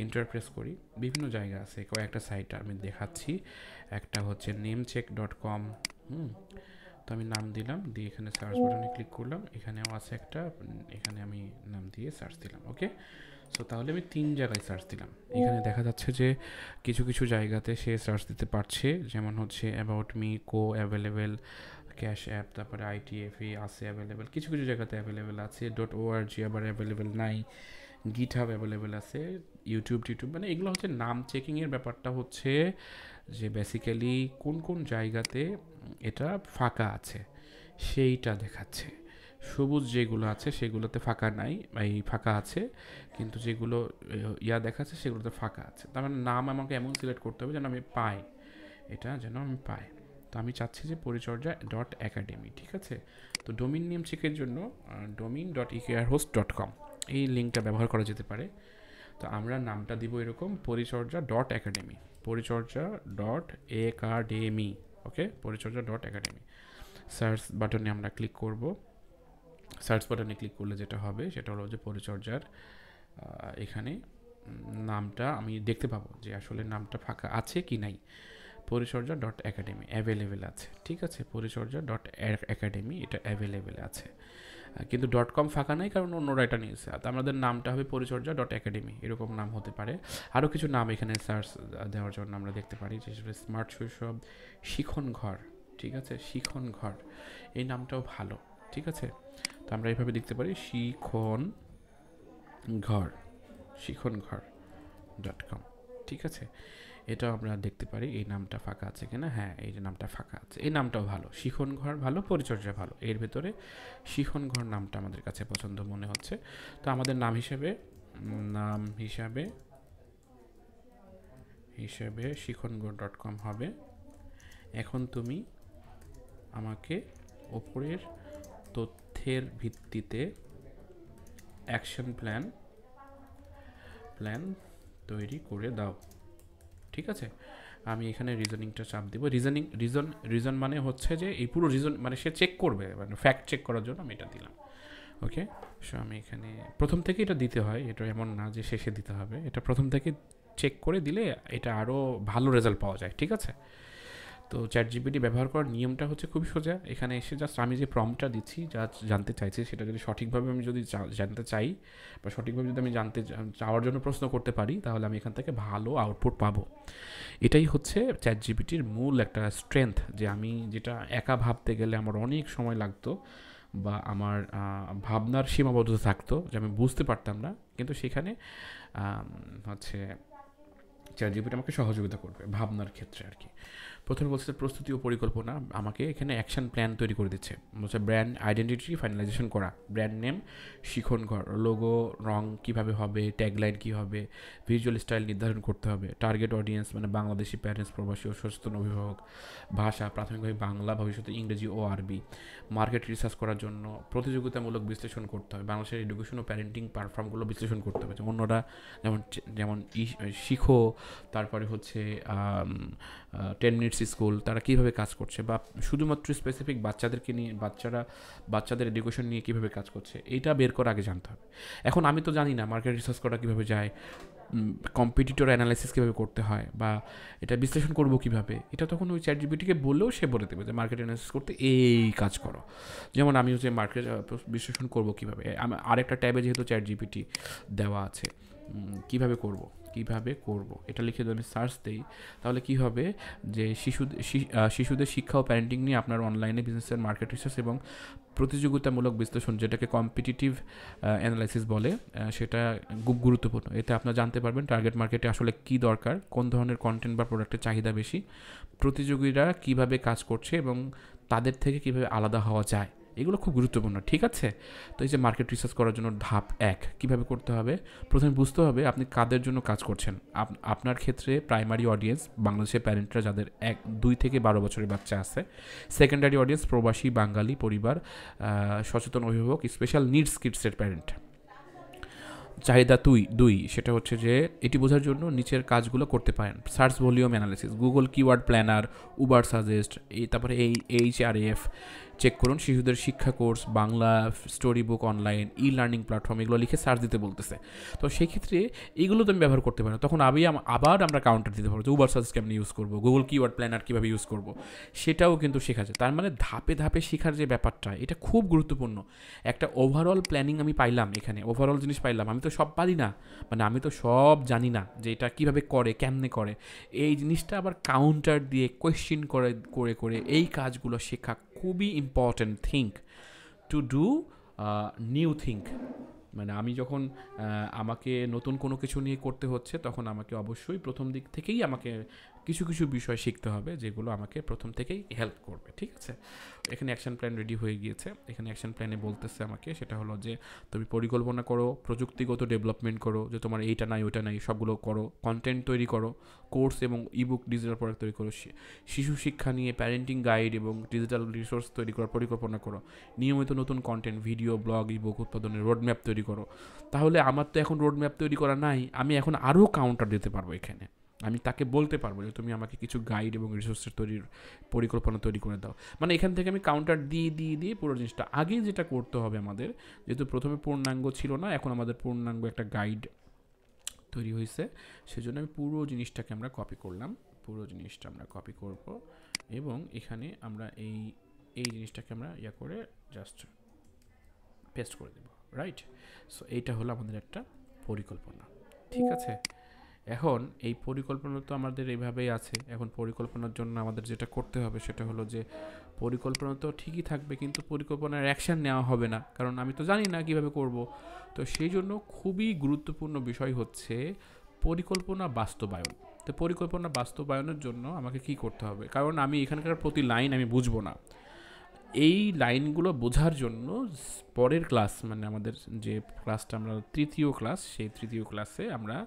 ইন্টারপ্রেস করি, বিভিন্ন জায়গা আছে, কয়েকটা সাইট আমি দেখাচ্ছি। একটা হচ্ছে namecheck.com, তো আমি নাম দিলাম, দিয়ে এখানে সার্চ বাটনে ক্লিক করলাম, এখানেও আছে একটা, এখানে আমি নাম দিয়ে সার্চ দিলাম, ওকে। সো তাহলে আমি 3 জায়গায় সার্চ দিলাম, এখানে দেখা যাচ্ছে যে কিছু কিছু জায়গাতে সে সার্চ দিতে পারছে, যেমন হচ্ছে about me, available, cash app, তারপরে ITFE আছে অ্যাভেলেবেল, কিছু কিছু জায়গাতে অ্যাভেলেবেল আছে, .org আবার অ্যাভেলেবেল নাই, গিটহাব অ্যাভেলেবেল আছে, ইউটিউব, মানে এগুলো হচ্ছে নাম চেকিংয়ের ব্যাপারটা হচ্ছে যে বেসিক্যালি কোন কোন জায়গাতে এটা ফাঁকা আছে সেইটা দেখাচ্ছে। সবুজ যেগুলো আছে সেগুলোতে ফাঁকা নাই, এই ফাঁকা আছে, কিন্তু যেগুলো ইয়া দেখাচ্ছে সেগুলোতে ফাঁকা আছে। তার মানে নাম আমাকে এমন সিলেক্ট করতে হবে যেন আমি পাই, এটা যেন আমি পাই। তো আমি চাচ্ছি যে পরিচর্যা ডট একাডেমি, ঠিক আছে। তো ডোমিন নেম চেকের জন্য domain.ekrhost.com এই লিঙ্কটা ব্যবহার করা যেতে পারে। তো আমরা নামটা দিব এরকম পরিচর্যা ডট একাডেমি, পরিচর্যা ডট একাডেমি, ওকে, পরিচর্যা ডট একাডেমি। সার্চ বাটনে আমরা ক্লিক করব। সার্চ বাটনে ক্লিক করলে যেটা হবে সেটা হলো যে পরিচর্যার এখানে নামটা আমি দেখতে পাবো যে আসলে নামটা ফাঁকা আছে কি নাই। পরিচর্যা ডট একাডেমি অ্যাভেলেবেল আছে, ঠিক আছে, পরিচর্যা ডট একাডেমি এটা অ্যাভেলেবেল আছে, কিন্তু ডট কম ফাঁকা নাই কারণ অন্যরা এটা নিয়েছে। তো আমাদের নামটা হবে পরিচর্যা ডট একাডেমি, এরকম নাম হতে পারে। আরও কিছু নাম এখানে সার্চ দেওয়ার জন্য আমরা দেখতে পারি, যে স্মার্ট শৈশব, শিখন ঘর, ঠিক আছে, শিখন ঘর এই নামটাও ভালো, ঠিক আছে। তো আমরা এইভাবে দেখতে পারি শিখন ঘর, শিখন ঘর .com, ঠিক আছে। এটাও আমরা দেখতে পারি এই নামটা ফাঁকা আছে কিনা। হ্যাঁ, এই যে নামটা ফাঁকা আছে, এই নামটাও ভালো, শিখন ঘর ভালো, পরিচর্যা ভালো, এর ভেতরে শিখন ঘর নামটা আমাদের কাছে পছন্দ মনে হচ্ছে। তো আমাদের নাম হিসাবে শিখনগড় .com হবে। এখন তুমি আমাকে ওপরের তথ্যের ভিত্তিতে অ্যাকশন প্ল্যান তৈরি করে দাও, ঠিক আছে। আমি এখানে রিজনিংটা চাপ দিব। রিজন মানে হচ্ছে যে এই পুরো রিজন মানে সে চেক করবে, মানে ফ্যাক্ট চেক করার জন্য আমি এটা দিলাম, ওকে। সো আমি এখানে প্রথম থেকে এটা দিতে হয়, এটা এমন না যে শেষে দিতে হবে, এটা প্রথম থেকে চেক করে দিলে এটা আরও ভালো রেজাল্ট পাওয়া যায়, ঠিক আছে। তো চ্যাট জিপিটি ব্যবহার করার নিয়মটা হচ্ছে খুবই সোজা। এখানে এসে জাস্ট আমি যে প্রম্পটটা দিচ্ছি, যা জানতে চাইছি সেটা যদি সঠিকভাবে আমি যদি জানতে চাই বা সঠিকভাবে যদি আমি চাওয়ার জন্য প্রশ্ন করতে পারি, তাহলে আমি এখান থেকে ভালো আউটপুট পাবো। এটাই হচ্ছে চ্যাট জিপিটির মূল একটা স্ট্রেংথ, যে আমি যেটা একা ভাবতে গেলে আমার অনেক সময় লাগতো বা আমার ভাবনার সীমাবদ্ধতা থাকতো, যে আমি বুঝতে পারতাম না, কিন্তু সেখানে হচ্ছে চ্যাট জিপিটি আমাকে সহযোগিতা করবে ভাবনার ক্ষেত্রে আর কি। প্রথমে বলছে প্রস্তুতি ও পরিকল্পনা, আমাকে এখানে অ্যাকশন প্ল্যান তৈরি করে দিচ্ছে। বলছে ব্র্যান্ড আইডেন্টিটি ফাইনালাইজেশন করা, ব্র্যান্ড নেম শিখনঘর, লোগো রং কীভাবে হবে, ট্যাগলাইন কী হবে, ভিজুয়াল স্টাইল নির্ধারণ করতে হবে, টার্গেট অডিয়েন্স মানে বাংলাদেশি প্যারেন্টস, প্রবাসী ও সচেতন অভিভাবক, ভাষা প্রাথমিকভাবে বাংলা, ভবিষ্যতে ইংরেজি ও আরবি, মার্কেট রিসার্চ করার জন্য প্রতিযোগিতামূলক বিশ্লেষণ করতে হবে, বাংলাদেশের এডুকেশন ও প্যারেন্টিং প্ল্যাটফর্মগুলো বিশ্লেষণ করতে হবে, অন্যরা যেমন যেমন শিখো, তারপরে হচ্ছে 10 মিনিটস স্কুল, তারা কীভাবে কাজ করছে, বা শুধুমাত্র স্পেসিফিক বাচ্চাদেরকে নিয়ে বাচ্চাদের এডুকেশন নিয়ে কীভাবে কাজ করছে, এইটা বের করার আগে জানতে হবে। এখন আমি তো জানি না মার্কেট রিসার্চ করা কীভাবে যায়, কম্পিটিটর অ্যানালাইসিস কীভাবে করতে হয়, বা এটা বিশ্লেষণ করবো কীভাবে, এটা তখন ওই চ্যাট জিপিটিকে বললেও সে বলে দেবে যে মার্কেট অ্যানালাইসিস করতে এই কাজ করো। যেমন আমি হচ্ছে মার্কেট বিশ্লেষণ করবো কীভাবে, আরেকটা ট্যাবে যেহেতু চ্যাট জিপিটি দেওয়া আছে, কীভাবে করব এটা লিখে যদি আমি সার্চ দিই, তাহলে কি হবে যে শিশুদের শিক্ষা ও প্যারেন্টিং নিয়ে আপনার অনলাইনে বিজনেসের মার্কেট রিসার্চ এবং প্রতিযোগিতামূলক বিশ্লেষণ, যেটাকে কম্পিটিটিভ অ্যানালাইসিস বলে, সেটা খুব গুরুত্বপূর্ণ। এতে আপনারা জানতে পারবেন টার্গেট মার্কেটে আসলে কী দরকার, কোন ধরনের কন্টেন্ট বা প্রোডাক্টের চাহিদা বেশি, প্রতিযোগীরা কীভাবে কাজ করছে এবং তাদের থেকে কীভাবে আলাদা হওয়া যায়, এগুলো খুব গুরুত্বপূর্ণ, ঠিক আছে। তো এই যে মার্কেট রিসার্চ করার জন্য ধাপ 1 কীভাবে করতে হবে, প্রথমে বুঝতে হবে আপনি কাদের জন্য কাজ করছেন। আপনার ক্ষেত্রে প্রাইমারি অডিয়েন্স বাংলাদেশের প্যারেন্টরা যাদের 2 থেকে 12 বছরের বাচ্চা আছে, সেকেন্ডারি অডিয়েন্স প্রবাসী বাঙালি পরিবার, সচেতন অভিভাবক, স্পেশাল নিডস কিডসের প্যারেন্ট। চাহিদা 2 সেটা হচ্ছে যে এটি বোঝার জন্য নিচের কাজগুলো করতে পারেন। Search volume analysis, Google keyword planner, Uber suggest, তারপরে এই HRF চেক করুন, শিশুদের শিক্ষা course, Bangla story book, online learning platform, এগুলো লিখে সার্চ দিতে বলতেছে। তো সেই ক্ষেত্রে এগুলো তুমি ব্যবহার করতে পারো। তখন আবার আমরা কাউন্টার দিতে পারবো যে উবার সাজেস্ট কেমনি ইউজ করবো, গুগল কিওয়ার্ড প্ল্যানার কীভাবে ইউজ করবো, সেটাও কিন্তু শেখা যায়। তার মানে ধাপে ধাপে শেখার যে ব্যাপারটা, এটা খুব গুরুত্বপূর্ণ। একটা ওভারঅল প্ল্যানিং আমি পাইলাম, এখানে ওভারঅল জিনিস পাইলাম। আমি তো সব পারি না, মানে আমি তো সব জানি না যে এটা কীভাবে করে, কেমনে করে। এই জিনিসটা আবার কাউন্টার দিয়ে কোয়েশ্চেন করে এই কাজগুলো শেখা খুবই important think to do new think. মানে আমি যখন আমাকে নতুন কোনো কিছু নিয়ে করতে হচ্ছে, তখন আমাকে অবশ্যই প্রথম দিক থেকেই আমাকে কিছু কিছু বিষয় শিখতে হবে যেগুলো আমাকে প্রথম থেকেই হেল্প করবে, ঠিক আছে? এখানে অ্যাকশন প্ল্যান রেডি হয়ে গিয়েছে। এখানে অ্যাকশন প্ল্যানে বলতেছে আমাকে, সেটা হলো যে তুমি পরিকল্পনা করো, প্রযুক্তিগত ডেভেলপমেন্ট করো, যে তোমার এইটা নাই ওইটা নাই সবগুলো করো, কন্টেন্ট তৈরি করো, কোর্স এবং ইবুক ডিজিটাল প্রোডাক্ট তৈরি করো, শিশু শিক্ষা নিয়ে প্যারেন্টিং গাইড এবং ডিজিটাল রিসোর্স তৈরি করার পরিকল্পনা করো, নিয়মিত নতুন কন্টেন্ট, ভিডিও, ব্লগ, ইবুক উৎপাদনের রোডম্যাপ তৈরি করো। তাহলে আমার তো এখন রোডম্যাপ তৈরি করা নাই, আমি এখন আরও কাউন্টার দিতে পারবো এখানে। আমি তাকে বলতে পারবো যে তুমি আমাকে কিছু গাইড এবং রিসোর্সের পরিকল্পনা তৈরি করে দাও। মানে এখান থেকে আমি কাউন্টার দিয়ে দিয়ে দিয়ে পুরো জিনিসটা, আগে যেটা করতে হবে আমাদের, যেহেতু প্রথমে পূর্ণাঙ্গ ছিল না, এখন আমাদের পূর্ণাঙ্গ একটা গাইড তৈরি হয়েছে, সেজন্য আমি পুরো জিনিসটাকে আমরা কপি করলাম। পুরো জিনিসটা আমরা কপি করব এবং এখানে আমরা এই জিনিসটাকে আমরা করে জাস্ট পেস্ট করে দেব, রাইট? সো এইটা হলো আমাদের একটা পরিকল্পনা, ঠিক আছে? এখন এই পরিকল্পনা তো আমাদের এইভাবেই আছে। এখন পরিকল্পনার জন্য আমাদের যেটা করতে হবে সেটা হলো যে পরিকল্পনা তো ঠিকই থাকবে, কিন্তু পরিকল্পনার অ্যাকশান নেওয়া হবে না, কারণ আমি তো জানি না কীভাবে করব। তো সেই জন্য খুবই গুরুত্বপূর্ণ বিষয় হচ্ছে পরিকল্পনা বাস্তবায়ন। তো পরিকল্পনা বাস্তবায়নের জন্য আমাকে কি করতে হবে, কারণ আমি এখানকার প্রতি লাইন আমি বুঝবো না। এই লাইনগুলো বোঝার জন্য পরের ক্লাস, মানে আমাদের যে ক্লাসটা আমরা তৃতীয় ক্লাস, সেই তৃতীয় ক্লাসে আমরা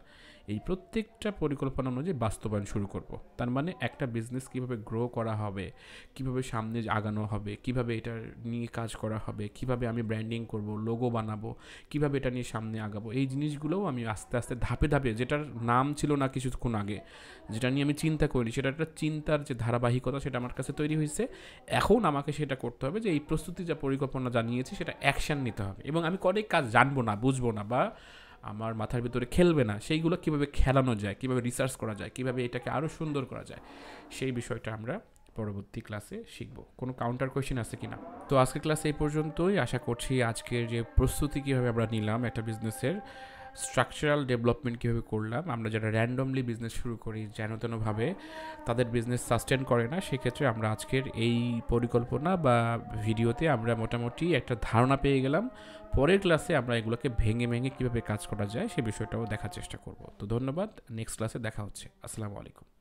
এই প্রত্যেকটা পরিকল্পনা অনুযায়ী বাস্তবায়ন শুরু করব। তার মানে একটা বিজনেস কীভাবে গ্রো করা হবে, কিভাবে সামনে আগানো হবে, কিভাবে এটা নিয়ে কাজ করা হবে, কিভাবে আমি ব্র্যান্ডিং করব, লোগো বানাবো, কিভাবে এটা নিয়ে সামনে আগাবো, এই জিনিসগুলোও আমি আস্তে আস্তে ধাপে ধাপে, যেটার নাম ছিল না কিছুক্ষণ আগে, যেটা নিয়ে আমি চিন্তা করি, সেটা একটা চিন্তার যে ধারাবাহিকতা সেটা আমার কাছে তৈরি হয়েছে। এখন আমাকে সেটা করতে হবে যে এই প্রস্তুতি যা পরিকল্পনা জানিয়েছি সেটা অ্যাকশান নিতে হবে, এবং আমি অনেক কাজ জানবো না, বুঝবো না, বা আমার মাথার ভিতরে খেলবে না, সেইগুলো কীভাবে খেলানো যায়, কীভাবে রিসার্চ করা যায়, কীভাবে এটাকে আরও সুন্দর করা যায়, সেই বিষয়টা আমরা পরবর্তী ক্লাসে শিখব। কোনো কাউন্টার কোয়েশ্চেন আছে কিনা? তো আজকের ক্লাসে এই পর্যন্তই। আশা করছি আজকের যে প্রস্তুতি কীভাবে আমরা নিলাম একটা বিজনেসের, স্ট্রাকচারাল ডেভেলপমেন্ট কীভাবে করলাম, আমরা যারা র্যান্ডমলি বিজনেস শুরু করি যেন তেনভাবে তাদের বিজনেস সাস্টেন করে না, সেক্ষেত্রে আমরা আজকের এই পরিকল্পনা বা ভিডিওতে আমরা মোটামুটি একটা ধারণা পেয়ে গেলাম। পরের ক্লাসে আমরা এগুলোকে ভেঙে ভেঙে কীভাবে কাজ করা যায় সে বিষয়টাও দেখার চেষ্টা করব। তো ধন্যবাদ, নেক্সট ক্লাসে দেখা হচ্ছে। আসসালামু আলাইকুম।